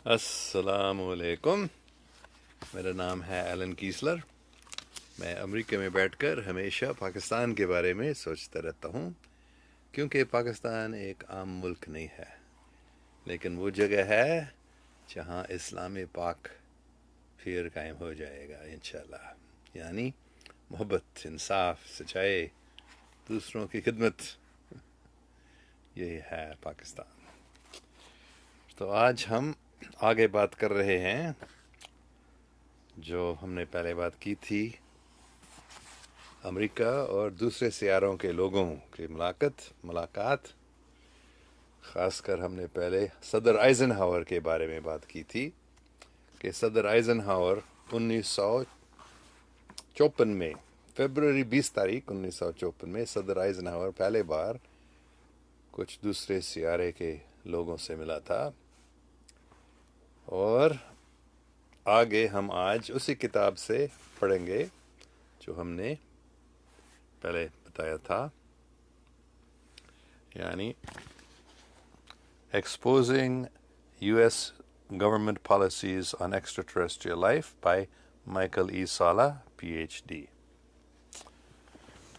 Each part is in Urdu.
السلام علیکم. میرا نام ہے ایلن کیسلر. میں امریکہ میں بیٹھ کر ہمیشہ پاکستان کے بارے میں سوچتا رہتا ہوں، کیونکہ پاکستان ایک عام ملک نہیں ہے، لیکن وہ جگہ ہے جہاں اسلام پاک پھر قائم ہو جائے گا انشاءاللہ. یعنی محبت، انصاف، سچائی، دوسروں کی خدمت، یہی ہے پاکستان. تو آج ہم آگے بات کر رہے ہیں جو ہم نے پہلے بات کی تھی، امریکہ اور دوسرے سیاروں کے لوگوں کی ملاقات. خاص کر ہم نے پہلے صدر آئزن ہاور کے بارے میں بات کی تھی کہ صدر آئزن ہاور 1954 میں، فیبروری 20 تاریخ 1954 میں صدر آئزن ہاور پہلے بار کچھ دوسرے سیارے کے لوگوں سے ملا تھا. اور آگے ہم آج اسی کتاب سے پڑھیں گے جو ہم نے پہلے بتایا تھا، یعنی Exposing U.S. Government Policies on Extraterrestrial Life by Michael E. Sala, PhD.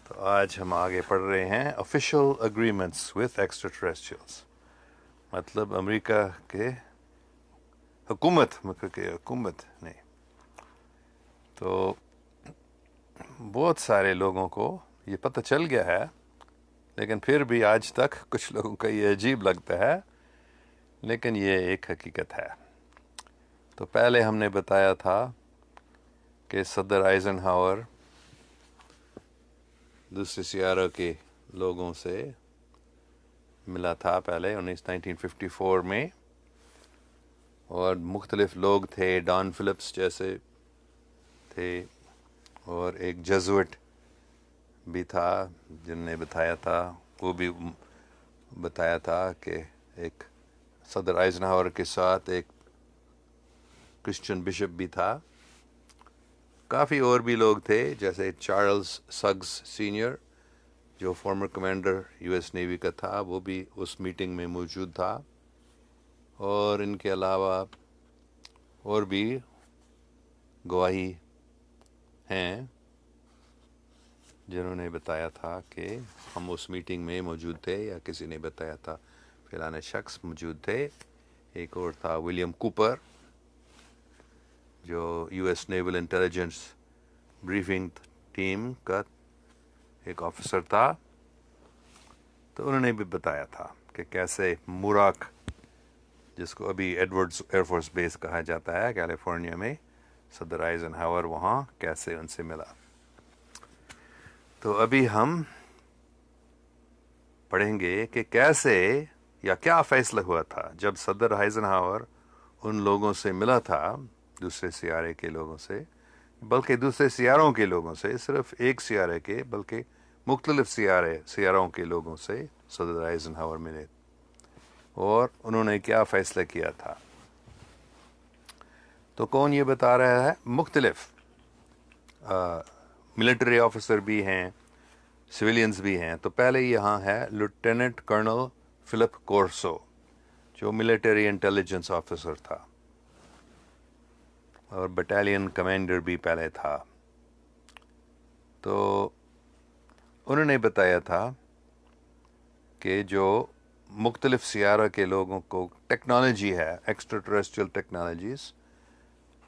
تو آج ہم آگے پڑھ رہے ہیں Official Agreements with Extraterrestrials. مطلب امریکہ کے حکومت نہیں. تو بہت سارے لوگوں کو یہ پتہ چل گیا ہے، لیکن پھر بھی آج تک کچھ لوگوں کا یہ عجیب لگتا ہے، لیکن یہ ایک حقیقت ہے. تو پہلے ہم نے بتایا تھا کہ صدر آئزن ہاور دوسرے سیاروں کے لوگوں سے ملا تھا پہلے 1954 میں، اور مختلف لوگ تھے. ڈان فلپس جیسے تھے، اور ایک جزوٹ بھی تھا جن نے بتایا تھا، وہ بھی بتایا تھا کہ ایک صدر آئزن ہاور کے ساتھ ایک کرسچن بشپ بھی تھا. کافی اور بھی لوگ تھے، جیسے چارلز سگز سینئر جو former commander U S Navy کا تھا، وہ بھی اس میٹنگ میں موجود تھا. اور ان کے علاوہ اور بھی گواہی ہیں جنہوں نے بتایا تھا کہ ہم اس میٹنگ میں موجود تھے، یا کسی نے بتایا تھا فلاں شخص موجود تھے. ایک اور تھا ولیم کوپر جو U S naval intelligence briefing team کا ایک آفیسر تھا. تو انہوں نے بھی بتایا تھا کہ کیسے موراک، جس کو ابھی ایڈورڈز ایئر فورس بیس کہا جاتا ہے کیلیفورنیا میں، صدر آئزن ہاور وہاں کیسے ان سے ملا. تو ابھی ہم پڑھیں گے کہ کیسے یا کیا فیصلہ ہوا تھا جب صدر آئزن ہاور ان لوگوں سے ملا تھا، دوسرے سیارے کے لوگوں سے، بلکہ دوسرے سیاروں کے لوگوں سے، صرف ایک سیارے کے بلکہ مختلف سیاروں کے لوگوں سے صدر آئزن ہاور ملے. اور انہوں نے کیا فیصلہ کیا تھا؟ تو کون یہ بتا رہا ہے؟ مختلف ملٹری آفیسر بھی ہیں، سویلینز بھی ہیں. تو پہلے یہاں ہے لیفٹیننٹ کرنل فلپ کورسو، جو ملٹری انٹیلیجنس آفیسر تھا اور بٹالین کمانڈر بھی پہلے تھا. تو انہوں نے بتایا تھا کہ جو مختلف سیارہ کے لوگوں کو ٹیکنالوجی ہے، ایکسٹرا ٹریسٹریل ٹیکنالوجیز،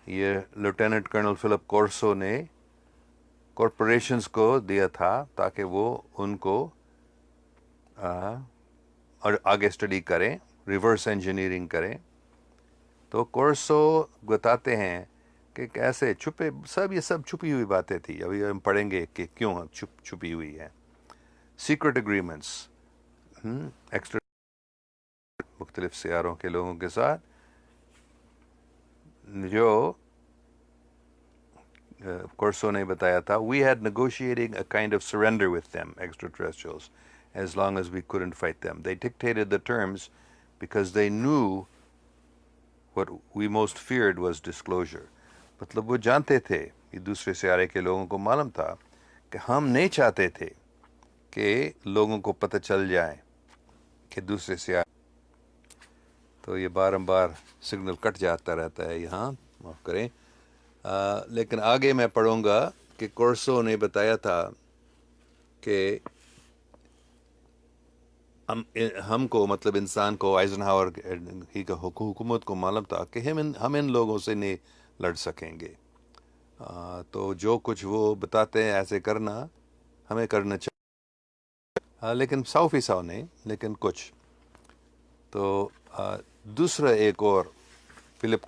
یہ لیفٹیننٹ کرنل فلپ کورسو نے کارپوریشنز کو دیا تھا تاکہ وہ ان کو اور آگے اسٹڈی کریں، ریورس انجینئرنگ کریں. تو کورسو بتاتے ہیں کہ کیسے یہ سب چھپی ہوئی باتیں تھیں. ابھی ہم پڑھیں گے کہ کیوں چھپی ہوئی ہے. سیکرٹ اگریمنٹس ایکسٹرا مختلف سیاروں کے لوگوں کے ساتھ، جو کورسو نے بتایا تھا. We had negotiating a kind of surrender with them extraterrestrials as long as we couldn't fight them. They dictated the terms because they knew what we most feared was disclosure. مطلب وہ جانتے تھے، یہ دوسرے سیارے کے لوگوں کو معلوم تھا کہ ہم نہیں چاہتے تھے کہ لوگوں کو پتہ چل جائے کہ دوسرے سیارے. تو یہ بار سگنل کٹ جاتا رہتا ہے یہاں، معاف کریں. لیکن آگے میں پڑھوں گا کہ کورسو نے بتایا تھا کہ ہم کو مطلب انسان کو آئزن ہاور ہی کا حکومت کو معلوم تھا کہ ہم ان لوگوں سے نہیں لڑ سکیں گے. تو جو کچھ وہ بتاتے ہیں ایسے کرنا ہمیں کرنا چاہیے، لیکن 100% نہیں، لیکن کچھ. تو دوسرا ایک اور فلپ